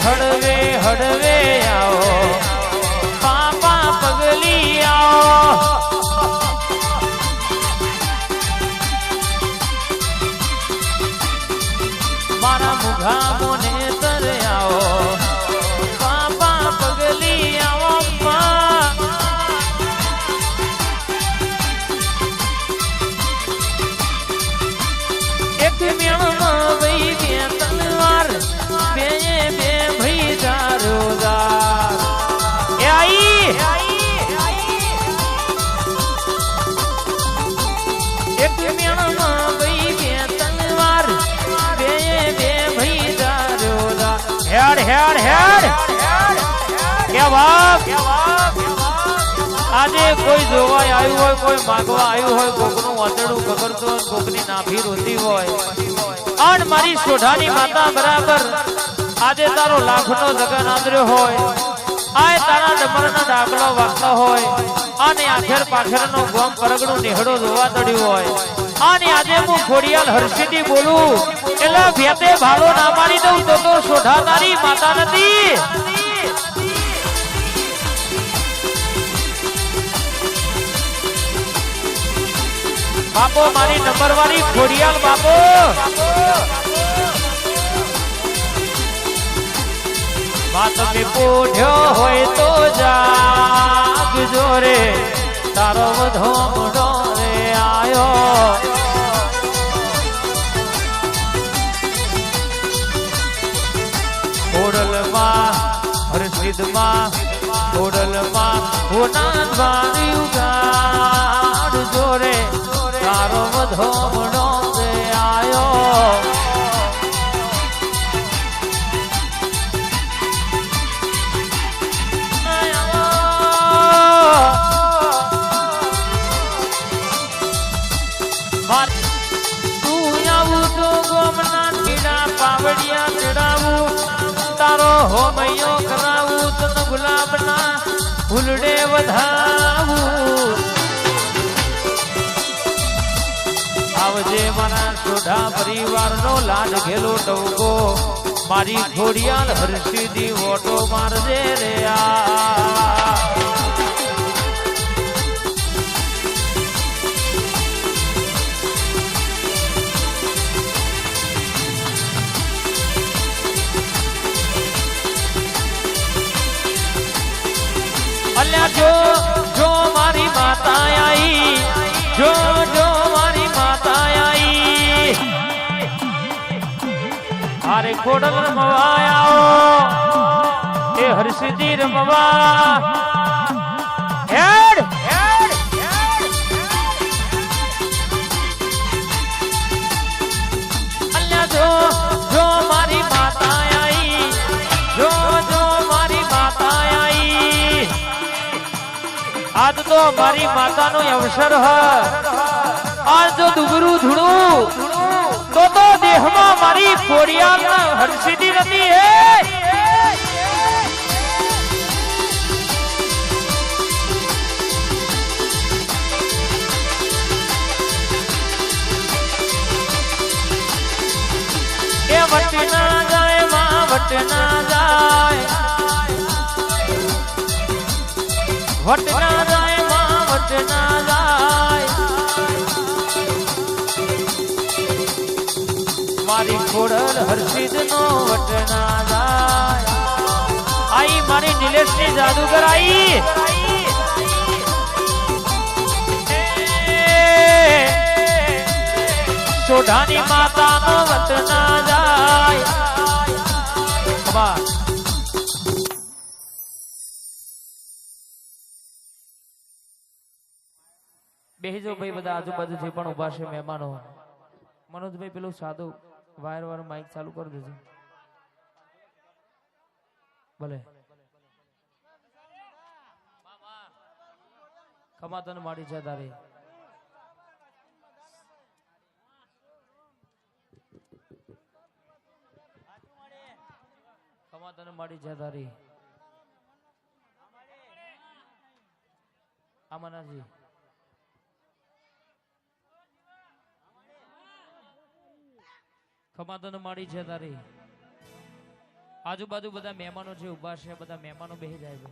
હળવે હળવે આવો બાપા પગલી આવો મારા મુઘા મોને તર આવો બાપા પગલી આવો એક મેળમાં વહી બે તલવાર બે બે ભઈ દારોદાર એ આઈ એક મેળમાં વહી બે તલવાર બે બે ભઈ દારોદાર હેડ હેડ હેડ કે બાપ આજે કોઈ જોવા આવ્યું હોય કોઈ માગવા આવ્યું હોય કોકનું વાતડું ખબરતો હોય કોકની નાભી રોતી હોય અને મારી સોઢાની માતા બરાબર આજે તારો લાખનો જગન આદર્યો હોય આય તારા ડમરના ડાકલો વાગતો હોય અને આખેર પાખેરનો ગોમ પરગણું નેહડો જોવા તડ્યું હોય અને આજે હું ખોડિયાલ હર્ષિથી બોલું એટલે ભેતે ભાલો ના મારી દઉં તો સોઢા તારી માતા નથી બાપો મારી નંબર વાળી ખોડિયાલ બાપો વાત મે પોઢ્યો હોય તો જાગજો રે તારો વધોમડો રે આયો ઓડલમાં હર્ષિદમાં ઓડલમાં હોનાન વાળી ઉગાડજો રે તારો વધોમડો રે આયો તું આવું તો ગોમના ઠીડા પાવડિયા ચડાવું તારો હોમૈયો કરાવું તન ગુલાબના ફૂલડે વધાવું આવજે મારા સોઢા પરિવારનો લાડ ઘેલો ટવકો મારી ખોડિયાલ હર્ષિદી ઓટો મારજે રે આ અલ્યા જો મારી માતા આઈ જો મારી માતા આઈ હારે ખોડલ રમવા આવો એ હર્ષિદી રમવા હેડ અલ્યા જો મારી માતા આઈ જો મારી માતા આઈ આજ તો મારી માતાનો અવસર હ આજ જો દુબરું ધૂણું તો દેહમાં મારી ખોડિયાલ હર્ષિદી નથી હે એ વટ ના જાય માં વટ ના જાય વટ ના જાય માં વટ ના જાય મારી ખોડલ હર્ષિદ નો વટ ના જાય આઈ મારી નિલેશ ની જાદુગર આઈ સોઢાની માતા નો વટ ના જાય બેહીજો ભાઈ બધા આજુબાજુ જે પણ ઉભા છે મહેમાનો મનોજભાઈ પેલું સાદું વાયર વાળું માઇક ચાલુ કરી દેજો ભલે ખમા તને માડી છે તારી ખમા તને માડી છે તારી આમાનાજી ખમા તને માડી છે તારી આજુબાજુ બધા મહેમાનો છે ઊભા છે બધા મહેમાનો બેસી જાય છે